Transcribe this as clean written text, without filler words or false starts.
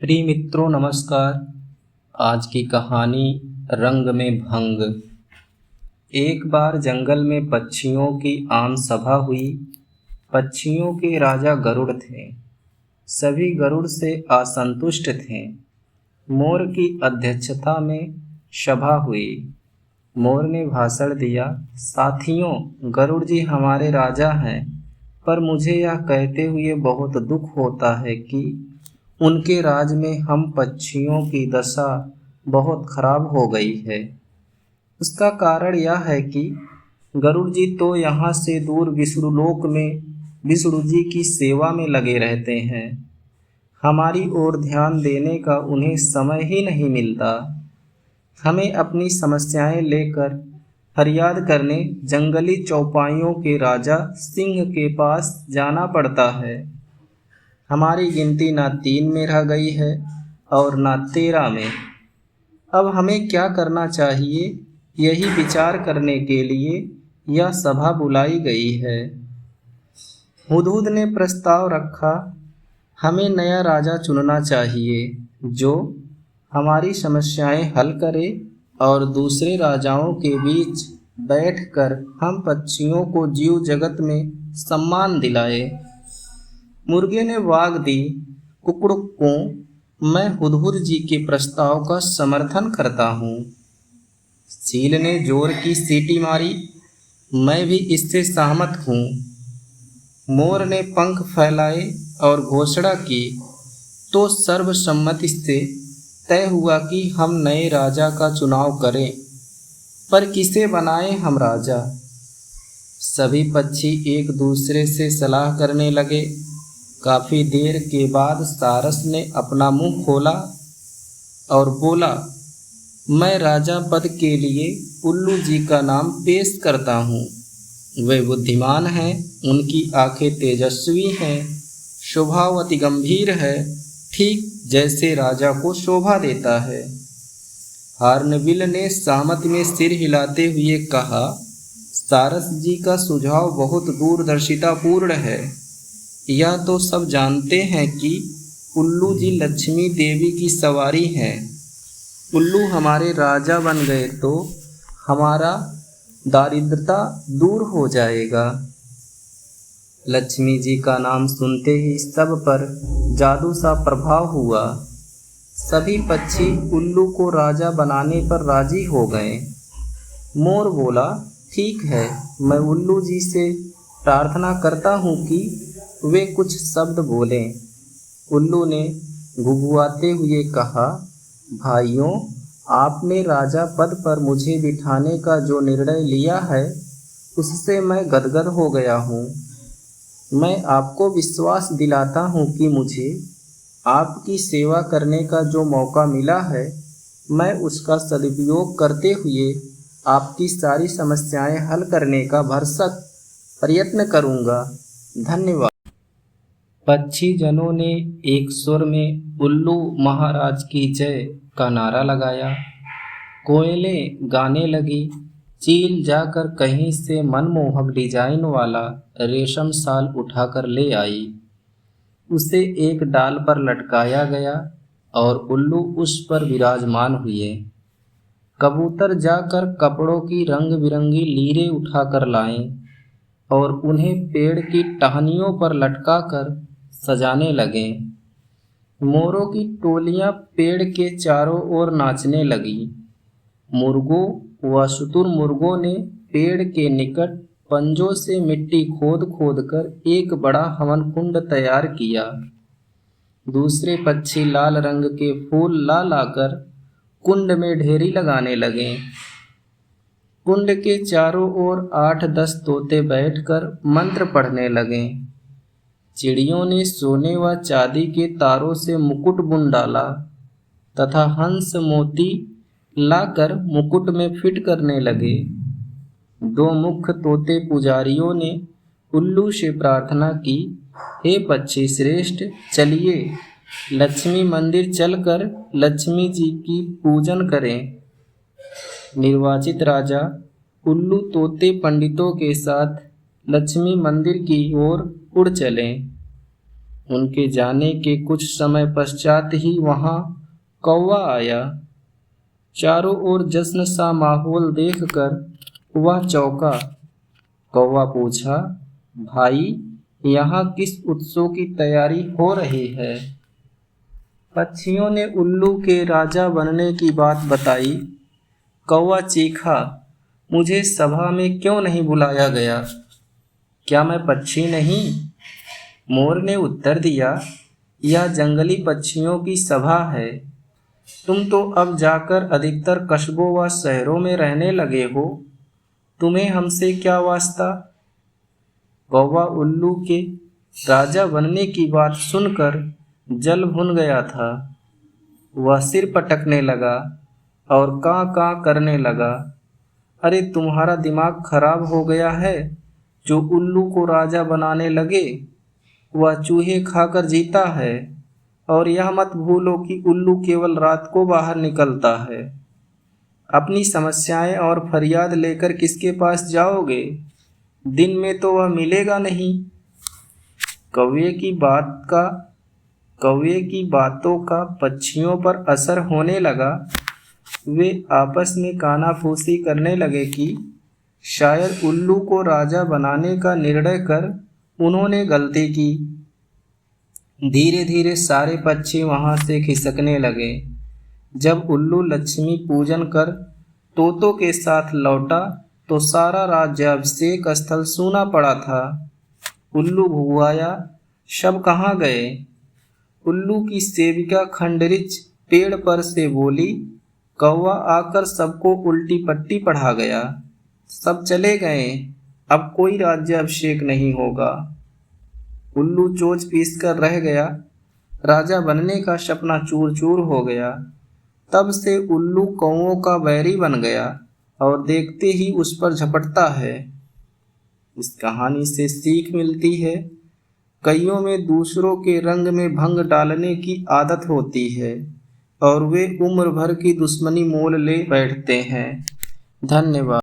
प्रिय मित्रों नमस्कार। आज की कहानी रंग में भंग। एक बार जंगल में पक्षियों की आम सभा हुई। पक्षियों के राजा गरुड़ थे। सभी गरुड़ से असंतुष्ट थे। मोर की अध्यक्षता में सभा हुई। मोर ने भाषण दिया, साथियों, गरुड़ जी हमारे राजा हैं, पर मुझे यह कहते हुए बहुत दुख होता है कि उनके राज में हम पक्षियों की दशा बहुत खराब हो गई है। उसका कारण यह है कि गरुड़ जी तो यहाँ से दूर विष्णुलोक में विष्णु जी की सेवा में लगे रहते हैं। हमारी ओर ध्यान देने का उन्हें समय ही नहीं मिलता। हमें अपनी समस्याएं लेकर फरियाद करने जंगली चौपाइयों के राजा सिंह के पास जाना पड़ता है। हमारी गिनती ना 3 में रह गई है और ना 13 में। अब हमें क्या करना चाहिए, यही विचार करने के लिए यह सभा बुलाई गई है। हुदहुद ने प्रस्ताव रखा, हमें नया राजा चुनना चाहिए जो हमारी समस्याएं हल करे और दूसरे राजाओं के बीच बैठकर हम पक्षियों को जीव जगत में सम्मान दिलाए। मुर्गे ने वाग दी, कुकड़ुक्कों, मैं हुदहुद जी के प्रस्ताव का समर्थन करता हूँ। चील ने जोर की सीटी मारी, मैं भी इससे सहमत हूँ। मोर ने पंख फैलाए और घोषणा की, तो सर्वसम्मति से तय हुआ कि हम नए राजा का चुनाव करें, पर किसे बनाएं हम राजा। सभी पक्षी एक दूसरे से सलाह करने लगे। काफी देर के बाद सारस ने अपना मुंह खोला और बोला, मैं राजा पद के लिए उल्लू जी का नाम पेश करता हूँ। वे बुद्धिमान हैं, उनकी आंखें तेजस्वी हैं, स्वभाव अति गंभीर है, ठीक जैसे राजा को शोभा देता है। हार्नबिल ने सहमति में सिर हिलाते हुए कहा, सारस जी का सुझाव बहुत दूरदर्शितापूर्ण है। यह तो सब जानते हैं कि उल्लू जी लक्ष्मी देवी की सवारी हैं। उल्लू हमारे राजा बन गए तो हमारा दारिद्रता दूर हो जाएगा। लक्ष्मी जी का नाम सुनते ही सब पर जादू सा प्रभाव हुआ। सभी पक्षी उल्लू को राजा बनाने पर राजी हो गए। मोर बोला, ठीक है, मैं उल्लू जी से प्रार्थना करता हूँ कि वे कुछ शब्द बोलें। उल्लू ने घुघुआते हुए कहा, भाइयों, आपने राजा पद पर मुझे बिठाने का जो निर्णय लिया है उससे मैं गदगद हो गया हूँ। मैं आपको विश्वास दिलाता हूँ कि मुझे आपकी सेवा करने का जो मौका मिला है, मैं उसका सदुपयोग करते हुए आपकी सारी समस्याएं हल करने का भरसक प्रयत्न करूँगा। धन्यवाद। पक्षी जनों ने एक स्वर में उल्लू महाराज की जय का नारा लगाया। कोयलें गाने लगी। चील जाकर कहीं से मनमोहक डिजाइन वाला रेशम शाल उठाकर ले आई। उसे एक डाल पर लटकाया गया और उल्लू उस पर विराजमान हुए। कबूतर जाकर कपड़ों की रंग बिरंगी लीरें उठाकर लाए और उन्हें पेड़ की टहनियों पर लटकाकर सजाने लगे। मोरों की टोलियां पेड़ के चारों ओर नाचने लगी। मुर्गों व शुतुरमुर्गों ने पेड़ के निकट पंजों से मिट्टी खोद खोद कर एक बड़ा हवन कुंड तैयार किया। दूसरे पक्षी लाल रंग के फूल ला लाकर कुंड में ढेरी लगाने लगे। कुंड के चारों ओर 8-10 तोते बैठकर मंत्र पढ़ने लगे। चिड़ियों ने सोने व चांदी के तारों से मुकुट बुन डाला तथा हंस मोती लाकर मुकुट में फिट करने लगे। 2 मुख्य तोते पुजारियों ने उल्लू से प्रार्थना की, हे पक्षी श्रेष्ठ, चलिए लक्ष्मी मंदिर चलकर लक्ष्मी जी की पूजन करें। निर्वाचित राजा उल्लू तोते पंडितों के साथ लक्ष्मी मंदिर की ओर उड़ चले। उनके जाने के कुछ समय पश्चात ही वहां कौवा आया। चारों ओर जश्न सा माहौल देखकर वह चौंका। कौवा पूछा, भाई, यहाँ किस उत्सव की तैयारी हो रही है? पक्षियों ने उल्लू के राजा बनने की बात बताई। कौवा चीखा, मुझे सभा में क्यों नहीं बुलाया गया? क्या मैं पक्षी नहीं? मोर ने उत्तर दिया, यह जंगली पक्षियों की सभा है। तुम तो अब जाकर अधिकतर कस्बों व शहरों में रहने लगे हो, तुम्हें हमसे क्या वास्ता? कौवा उल्लू के राजा बनने की बात सुनकर जल भुन गया था। वह सिर पटकने लगा और कां कां करने लगा। अरे, तुम्हारा दिमाग खराब हो गया है जो उल्लू को राजा बनाने लगे? वह चूहे खाकर जीता है, और यह मत भूलो कि उल्लू केवल रात को बाहर निकलता है। अपनी समस्याएं और फरियाद लेकर किसके पास जाओगे? दिन में तो वह मिलेगा नहीं। कौवे की बातों का पक्षियों पर असर होने लगा। वे आपस में कानाफूसी करने लगे कि शायद उल्लू को राजा बनाने का निर्णय कर उन्होंने गलती की। धीरे धीरे सारे पक्षी वहां से खिसकने लगे। जब उल्लू लक्ष्मी पूजन कर तोतों के साथ लौटा तो सारा राज्याभिषेक स्थल सूना पड़ा था। उल्लू भुआया, सब कहाँ गए? उल्लू की सेविका खंडरिच पेड़ पर से बोली, कौवा आकर सबको उल्टी पट्टी पढ़ा गया। सब चले गए, अब कोई राज्याभिषेक नहीं होगा। उल्लू चोंच पीसकर रह गया। राजा बनने का सपना चूर चूर हो गया। तब से उल्लू कौवों का बैरी बन गया और देखते ही उस पर झपटता है। इस कहानी से सीख मिलती है, कईयों में दूसरों के रंग में भंग डालने की आदत होती है और वे उम्र भर की दुश्मनी मोल ले बैठते हैं। धन्यवाद।